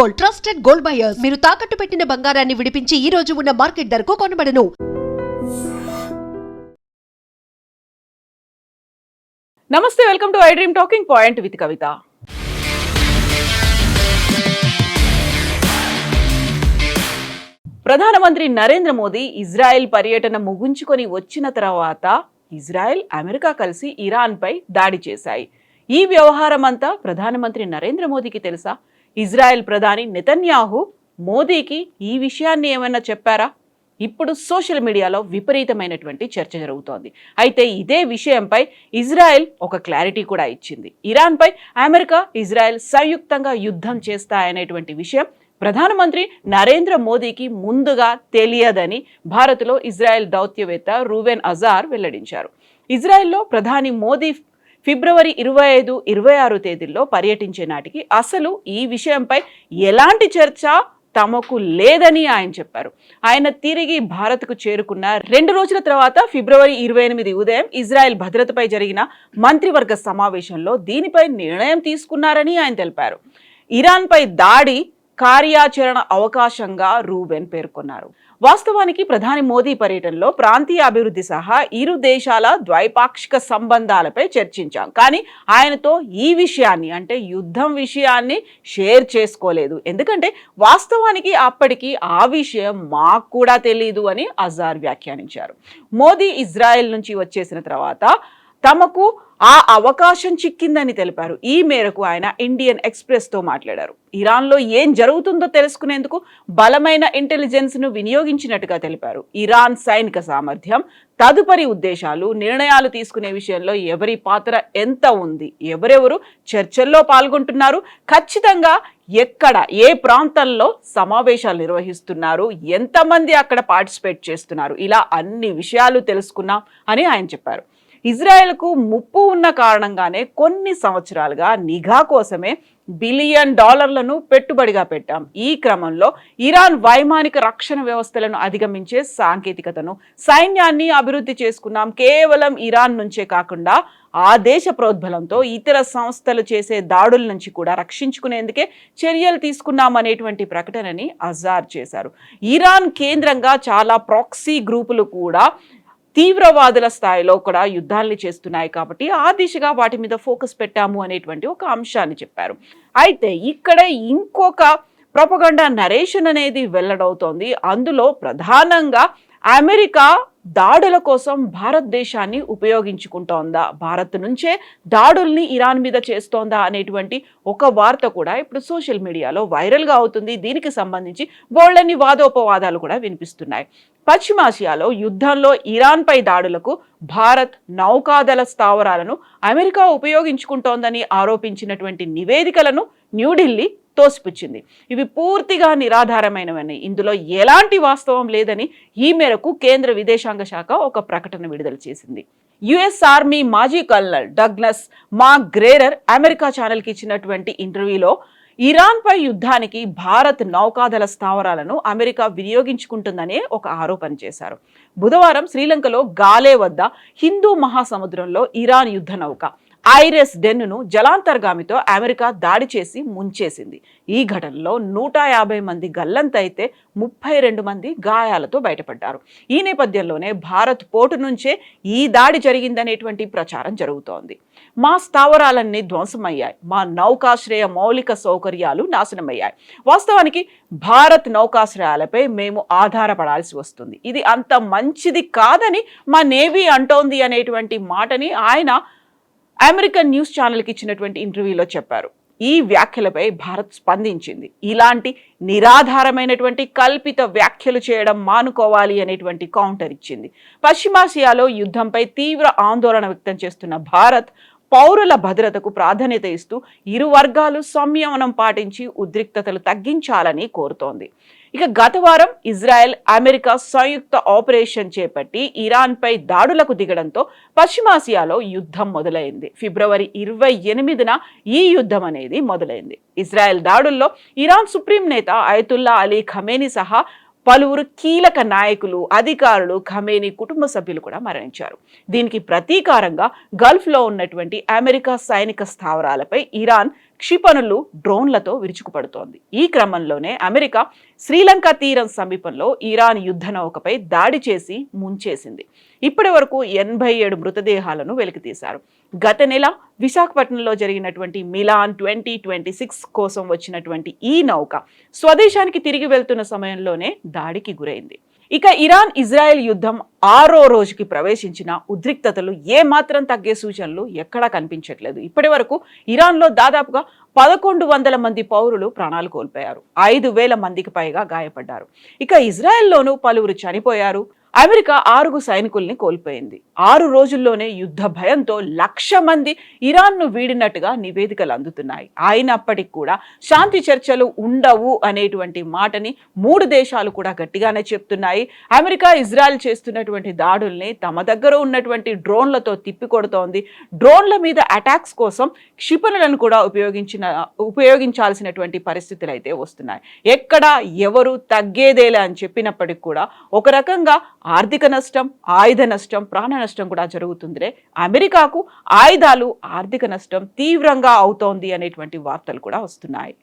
Gold, trusted gold buyers. మీరు తాకట్టు పెట్టిన బంగారాన్ని విడిపించి ఈ రోజు ఉన్న మార్కెట్ ధరకు కొనబడను. నమస్తే, welcome to I dream talking point with Kavitha. ప్రధానమంత్రి నరేంద్ర మోదీ ఇజ్రాయెల్ పర్యటన ముగించుకొని వచ్చిన తర్వాత ఇజ్రాయెల్, అమెరికా కలిసి ఇరాన్పై దాడి చేశాయి. ఈ వ్యవహారం అంతా ప్రధానమంత్రి నరేంద్ర మోదీకి తెలుసా? ఇజ్రాయెల్ ప్రధాని నెతన్యాహు మోదీకి ఈ విషయాన్ని ఏమైనా చెప్పారా? ఇప్పుడు సోషల్ మీడియాలో విపరీతమైనటువంటి చర్చ జరుగుతోంది. అయితే ఇదే విషయంపై ఇజ్రాయెల్ ఒక క్లారిటీ కూడా ఇచ్చింది. ఇరాన్పై అమెరికా, ఇజ్రాయెల్ సంయుక్తంగా యుద్ధం చేస్తాయనేటువంటి విషయం ప్రధానమంత్రి నరేంద్ర మోదీకి ముందుగా తెలియదని భారత్లో ఇజ్రాయెల్ దౌత్యవేత్త రూవెన్ అజార్ వెల్లడించారు. ఇజ్రాయెల్లో ప్రధాని మోదీ ఫిబ్రవరి 25, 26 తేదీల్లో పర్యటించే నాటికి అసలు ఈ విషయంపై ఎలాంటి చర్చ తమకు లేదని ఆయన చెప్పారు. ఆయన తిరిగి భారత్కు చేరుకున్న 2 రోజుల తర్వాత ఫిబ్రవరి 28 ఉదయం ఇజ్రాయెల్ భద్రతపై జరిగిన మంత్రివర్గ సమావేశంలో దీనిపై నిర్ణయం తీసుకున్నారని ఆయన తెలిపారు. ఇరాన్పై దాడి కార్యాచరణ అవకాశంగా రూబెన్ పేర్కొన్నారు. వాస్తవానికి ప్రధాని మోదీ పర్యటనలో ప్రాంతీయ అభివృద్ధి సహా ఇరు దేశాల ద్వైపాక్షిక సంబంధాలపై చర్చించాం. కానీ ఆయనతో ఈ విషయాన్ని, అంటే యుద్ధం విషయాన్ని షేర్ చేసుకోలేదు. ఎందుకంటే వాస్తవానికి అప్పటికి ఆ విషయం మాకు కూడా తెలీదు అని అజార్ వ్యాఖ్యానించారు. మోదీ ఇజ్రాయెల్ నుంచి వచ్చేసిన తర్వాత తమకు ఆ అవకాశం చిక్కిందని తెలిపారు. ఈ మేరకు ఆయన ఇండియన్ ఎక్స్ప్రెస్తో మాట్లాడారు. ఇరాన్లో ఏం జరుగుతుందో తెలుసుకునేందుకు బలమైన ఇంటెలిజెన్స్ను వినియోగించినట్టుగా తెలిపారు. ఇరాన్ సైనిక సామర్థ్యం, తదుపరి ఉద్దేశాలు, నిర్ణయాలు తీసుకునే విషయంలో ఎవరి పాత్ర ఎంత ఉంది, ఎవరెవరు చర్చల్లో పాల్గొంటున్నారు, ఖచ్చితంగా ఎక్కడ, ఏ ప్రాంతంలో సమావేశాలు నిర్వహిస్తున్నారు, ఎంతమంది అక్కడ పార్టిసిపేట్ చేస్తున్నారు, ఇలా అన్ని విషయాలు తెలుసుకున్నాం అని ఆయన చెప్పారు. ఇజ్రాయెల్కు ముప్పు ఉన్న కారణంగానే కొన్ని సంవత్సరాలుగా నిఘా కోసమే $1 బిలియన్ పెట్టుబడిగా పెట్టాం. ఈ క్రమంలో ఇరాన్ వైమానిక రక్షణ వ్యవస్థలను అధిగమించే సాంకేతికతను, సైన్యాన్ని అభివృద్ధి చేసుకున్నాం. కేవలం ఇరాన్ నుంచే కాకుండా ఆ దేశ ప్రోద్బలంతో ఇతర సంస్థలు చేసే దాడుల నుంచి కూడా రక్షించుకునేందుకే చర్యలు తీసుకున్నామనేటువంటి ప్రకటనని అజార్ చేశారు. ఇరాన్ కేంద్రంగా చాలా ప్రాక్సీ గ్రూపులు కూడా తీవ్రవాదుల స్థాయిలో కూడా యుద్ధాల్ని చేస్తున్నాయి కాబట్టి ఆ దిశగా వాటి మీద ఫోకస్ పెట్టాము అనేటువంటి ఒక అంశాన్ని చెప్పారు. అయితే ఇక్కడ ఇంకొక ప్రొపగండా నరేషన్ అనేది వెల్లడవుతోంది. అందులో ప్రధానంగా అమెరికా దాడుల కోసం భారతదేశాన్ని ఉపయోగించుకుంటోందా, భారత్ నుంచే దాడుల్ని ఇరాన్ మీద చేస్తోందా అనేటువంటి ఒక వార్త కూడా ఇప్పుడు సోషల్ మీడియాలో వైరల్గా అవుతుంది. దీనికి సంబంధించి బోల్డన్ని వాదోపవాదాలు కూడా వినిపిస్తున్నాయి. పశ్చిమాసియాలో యుద్ధంలో ఇరాన్పై దాడులకు భారత్ నౌకాదళ స్థావరాలను అమెరికా ఉపయోగించుకుంటోందని ఆరోపించినటువంటి నివేదికలను న్యూఢిల్లీ తోసిపుచ్చింది. ఇవి పూర్తిగా నిరాధారమైనవని, ఇందులో ఎలాంటి వాస్తవం లేదని ఈ మేరకు కేంద్ర విదేశాంగ శాఖ ఒక ప్రకటన విడుదల చేసింది. యుఎస్ ఆర్మీ మాజీ కల్నల్ డగ్లస్ మాక్గ్రేరర్ అమెరికా ఛానల్కి ఇచ్చినటువంటి ఇంటర్వ్యూలో ఇరాన్పై యుద్ధానికి భారత్ నౌకాదళ స్థావరాలను అమెరికా వినియోగించుకుంటుందనే ఒక ఆరోపణ చేశారు. బుధవారం శ్రీలంకలో గాలే వద్ద హిందూ మహాసముద్రంలో ఇరాన్ యుద్ధ నౌక ఐరెస్ డెన్ను జలాంతర్గామితో అమెరికా దాడి చేసి ముంచేసింది. ఈ ఘటనలో 150 మంది గల్లంతైతే 32 మంది గాయాలతో బయటపడ్డారు. ఈ నేపథ్యంలోనే భారత్ పోర్టు నుంచే ఈ దాడి జరిగిందనేటువంటి ప్రచారం జరుగుతోంది. మా స్థావరాలన్నీ ధ్వంసమయ్యాయి, మా నౌకాశ్రయ మౌలిక సౌకర్యాలు నాశనమయ్యాయి. వాస్తవానికి భారత్ నౌకాశ్రయాలపై మేము ఆధారపడాల్సి వస్తుంది. ఇది అంత మంచిది కాదని మా నేవీ అంటోంది అనేటువంటి మాటని ఆయన అమెరికన్ న్యూస్ ఛానల్కి ఇచ్చినటువంటి ఇంటర్వ్యూలో చెప్పారు. ఈ వ్యాఖ్యలపై భారత్ స్పందించింది. ఇలాంటి నిరాధారమైనటువంటి కల్పిత వ్యాఖ్యలు చేయడం మానుకోవాలి అనేటువంటి కౌంటర్ ఇచ్చింది. పశ్చిమాసియాలో యుద్ధంపై తీవ్ర ఆందోళన వ్యక్తం చేస్తున్న భారత్ పౌరుల భద్రతకు ప్రాధాన్యత ఇస్తూ ఇరు వర్గాలు సంయమనం పాటించి ఉద్రిక్తతలు తగ్గించాలని కోరుతోంది. ఇక గత వారం ఇజ్రాయెల్, అమెరికా సంయుక్త ఆపరేషన్ చేపట్టి ఇరాన్పై దాడులకు దిగడంతో పశ్చిమాసియాలో యుద్ధం మొదలైంది. ఫిబ్రవరి 28న ఈ యుద్ధం అనేది మొదలైంది. ఇజ్రాయెల్ దాడుల్లో ఇరాన్ సుప్రీం నేత అయతుల్లా అలీ ఖమేనీ సహా పలువురు కీలక నాయకులు, అధికారులు, ఖమేనీ కుటుంబ సభ్యులు కూడా మరణించారు. దీనికి ప్రతీకారంగా గల్ఫ్లో ఉన్నటువంటి అమెరికా సైనిక స్థావరాలపై ఇరాన్ క్షిపణులు డ్రోన్లతో విరుచుకుపడుతోంది. ఈ క్రమంలోనే అమెరికా శ్రీలంక తీరం సమీపంలో ఇరాన్ యుద్ధ నౌకపై దాడి చేసి ముంచేసింది. ఇప్పటి వరకు 87 మృతదేహాలను వెలికితీశారు. గత నెల విశాఖపట్నంలో జరిగినటువంటి మిలాన్ 2026 కోసం వచ్చినటువంటి ఈ నౌక స్వదేశానికి తిరిగి వెళ్తున్న సమయంలోనే దాడికి గురైంది. ఇక ఇరాన్ ఇజ్రాయెల్ యుద్ధం 6వ రోజుకి ప్రవేశించిన ఉద్రిక్తతలు ఏమాత్రం తగ్గే సూచనలు ఎక్కడా కనిపించట్లేదు. ఇప్పటి వరకు ఇరాన్లో దాదాపుగా 1100 మంది పౌరులు ప్రాణాలు కోల్పోయారు. 5000 మందికి పైగా గాయపడ్డారు. ఇక ఇజ్రాయెల్లోనూ పలువురు చనిపోయారు. అమెరికా 6 సైనికుల్ని కోల్పోయింది. 6 రోజుల్లోనే యుద్ధ భయంతో 1,00,000 మంది ఇరాన్ను వీడినట్టుగా నివేదికలు అందుతున్నాయి. అయినప్పటికీ కూడా శాంతి చర్చలు ఉండవు అనేటువంటి మాటని 3 దేశాలు కూడా గట్టిగానే చెప్తున్నాయి. అమెరికా ఇజ్రాయెల్ చేస్తున్నటువంటి దాడుల్ని తమ దగ్గర ఉన్నటువంటి డ్రోన్లతో తిప్పికొడుతోంది. డ్రోన్ల మీద అటాక్స్ కోసం క్షిపణులను కూడా ఉపయోగించాల్సినటువంటి పరిస్థితులు అయితే వస్తున్నాయి. ఎక్కడ ఎవరు తగ్గేదేలే అని చెప్పినప్పటికీ కూడా ఒక రకంగా ఆర్థిక నష్టం, ఆయుధ నష్టం, ప్రాణ నష్టం కూడా జరుగుతుందిలే. అమెరికాకు ఆయుధాలు, ఆర్థిక నష్టం తీవ్రంగా అవుతోంది అనేటువంటి వార్తలు కూడా వస్తున్నాయి.